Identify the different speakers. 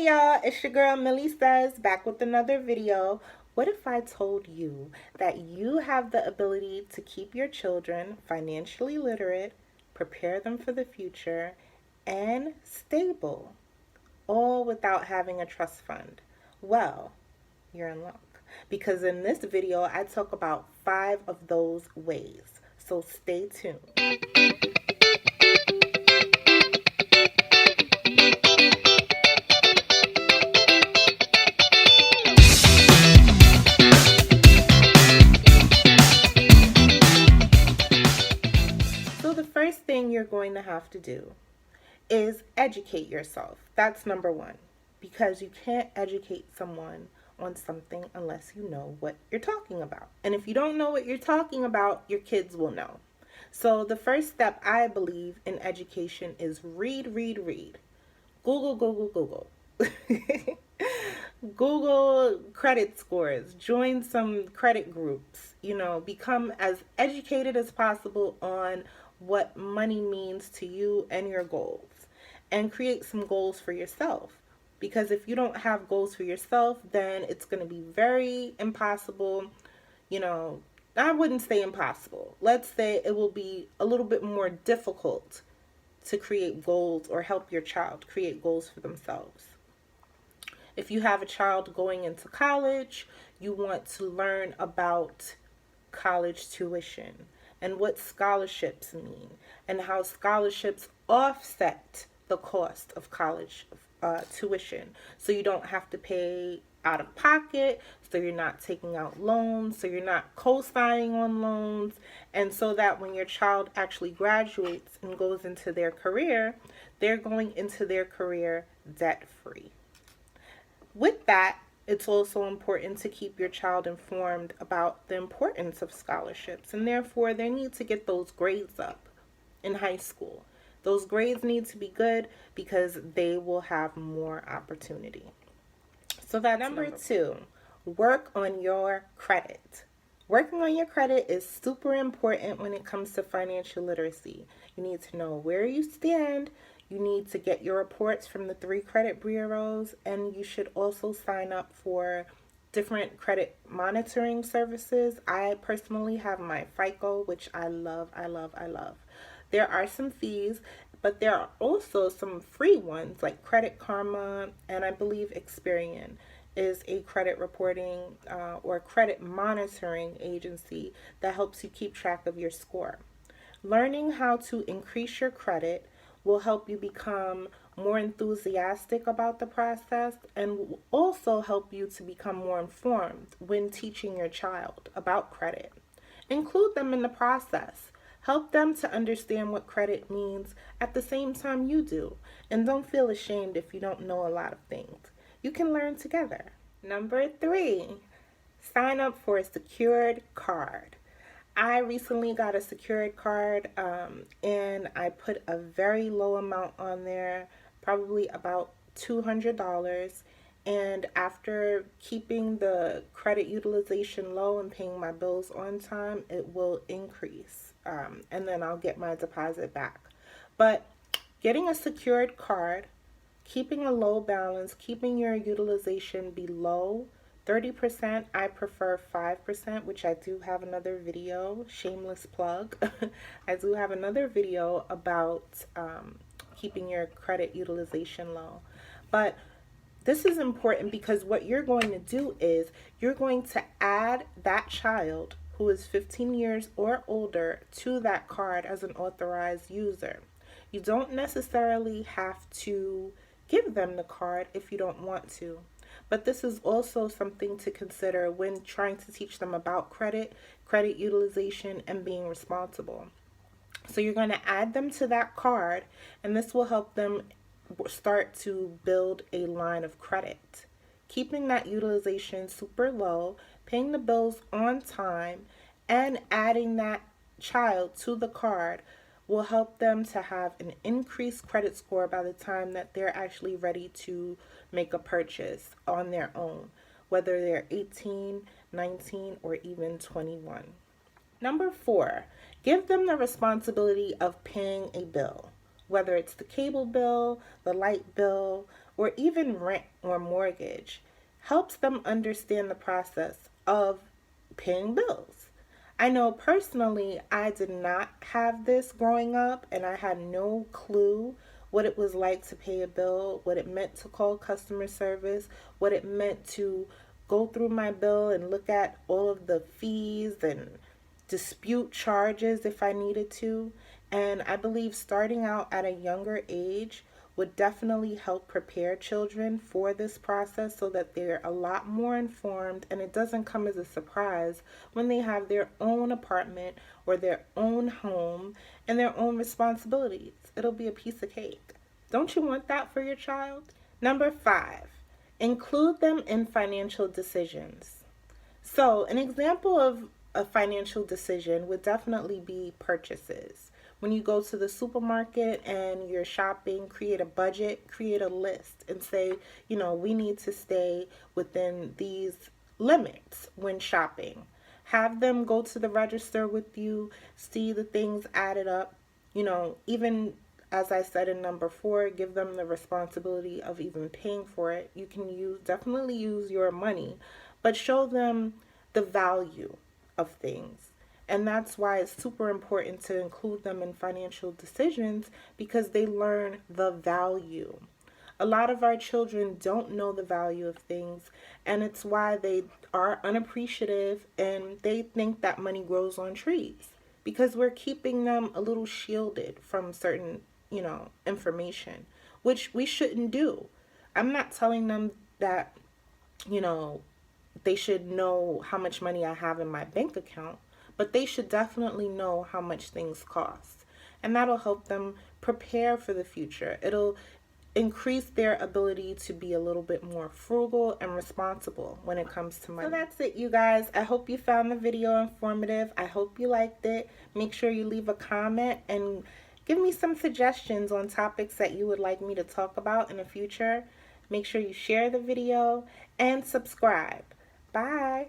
Speaker 1: Hey y'all, it's your girl Millie Says, back with another video. What if I told you that you have the ability to keep your children financially literate, prepare them for the future, and stable, all without having a trust fund? Well, you're in luck, because in this video I talk about 5 of those ways. So stay tuned. So the first thing you're going to have to do is educate yourself. That's number one, because you can't educate someone on something unless you know what you're talking about. And if you don't know what you're talking about, your kids will know. So the first step, I believe, in education is read, read, read. Google, Google, Google. Google credit scores, join some credit groups, become as educated as possible on what money means to you and your goals, and create some goals for yourself. Because if you don't have goals for yourself, then it's going to be very impossible. You know, I wouldn't say impossible. Let's say it will be a little bit more difficult to create goals or help your child create goals for themselves. If you have a child going into college, you want to learn about college tuition and what scholarships mean and how scholarships offset the cost of college tuition. So you don't have to pay out of pocket, so you're not taking out loans, so you're not co-signing on loans, and so that when your child actually graduates and goes into their career, they're going into their career debt free. With that, it's also important to keep your child informed about the importance of scholarships, and therefore they need to get those grades up in high school. Those grades need to be good because they will have more opportunity. So that's number 2. Work on your credit. Working on your credit is super important when it comes to financial literacy. You need to know where you stand. You need to get your reports from the 3 credit bureaus, and you should also sign up for different credit monitoring services. I personally have my FICO, which I love, I love, I love. There are some fees, but there are also some free ones like Credit Karma, and I believe Experian is a credit reporting or credit monitoring agency that helps you keep track of your score. Learning how to increase your credit will help you become more enthusiastic about the process and will also help you to become more informed when teaching your child about credit. Include them in the process. Help them to understand what credit means at the same time you do. And don't feel ashamed if you don't know a lot of things. You can learn together. Number 3, sign up for a secured card. I recently got a secured card, and I put a very low amount on there, probably about $200. And after keeping the credit utilization low and paying my bills on time, it will increase. And then I'll get my deposit back. But getting a secured card, keeping a low balance, keeping your utilization below 30%, I prefer 5%, which I do have another video, shameless plug. I do have another video about keeping your credit utilization low. But this is important because what you're going to do is you're going to add that child who is 15 years or older to that card as an authorized user. You don't necessarily have to give them the card if you don't want to. But this is also something to consider when trying to teach them about credit, credit utilization, and being responsible. So you're going to add them to that card, and this will help them start to build a line of credit. Keeping that utilization super low, paying the bills on time, and adding that child to the card will help them to have an increased credit score by the time that they're actually ready to make a purchase on their own, whether they're 18, 19, or even 21. Number 4, give them the responsibility of paying a bill, whether it's the cable bill, the light bill, or even rent or mortgage, helps them understand the process of paying bills. I know personally I did not have this growing up, and I had no clue what it was like to pay a bill, what it meant to call customer service, what it meant to go through my bill and look at all of the fees and dispute charges if I needed to. And I believe starting out at a younger age would definitely help prepare children for this process so that they're a lot more informed and it doesn't come as a surprise when they have their own apartment or their own home and their own responsibilities. It'll be a piece of cake. Don't you want that for your child? Number 5, include them in financial decisions. So, an example of a financial decision would definitely be purchases. When you go to the supermarket and you're shopping, create a budget, create a list, and say, we need to stay within these limits when shopping. Have them go to the register with you, see the things added up. Even as I said in number 4, give them the responsibility of even paying for it. You can definitely use your money, but show them the value of things. And that's why it's super important to include them in financial decisions, because they learn the value. A lot of our children don't know the value of things, and it's why they are unappreciative and they think that money grows on trees, because we're keeping them a little shielded from certain, information, which we shouldn't do. I'm not telling them that, they should know how much money I have in my bank account, but they should definitely know how much things cost. And that'll help them prepare for the future. It'll increase their ability to be a little bit more frugal and responsible when it comes to money. So that's it, you guys. I hope you found the video informative. I hope you liked it. Make sure you leave a comment and give me some suggestions on topics that you would like me to talk about in the future. Make sure you share the video and subscribe. Bye.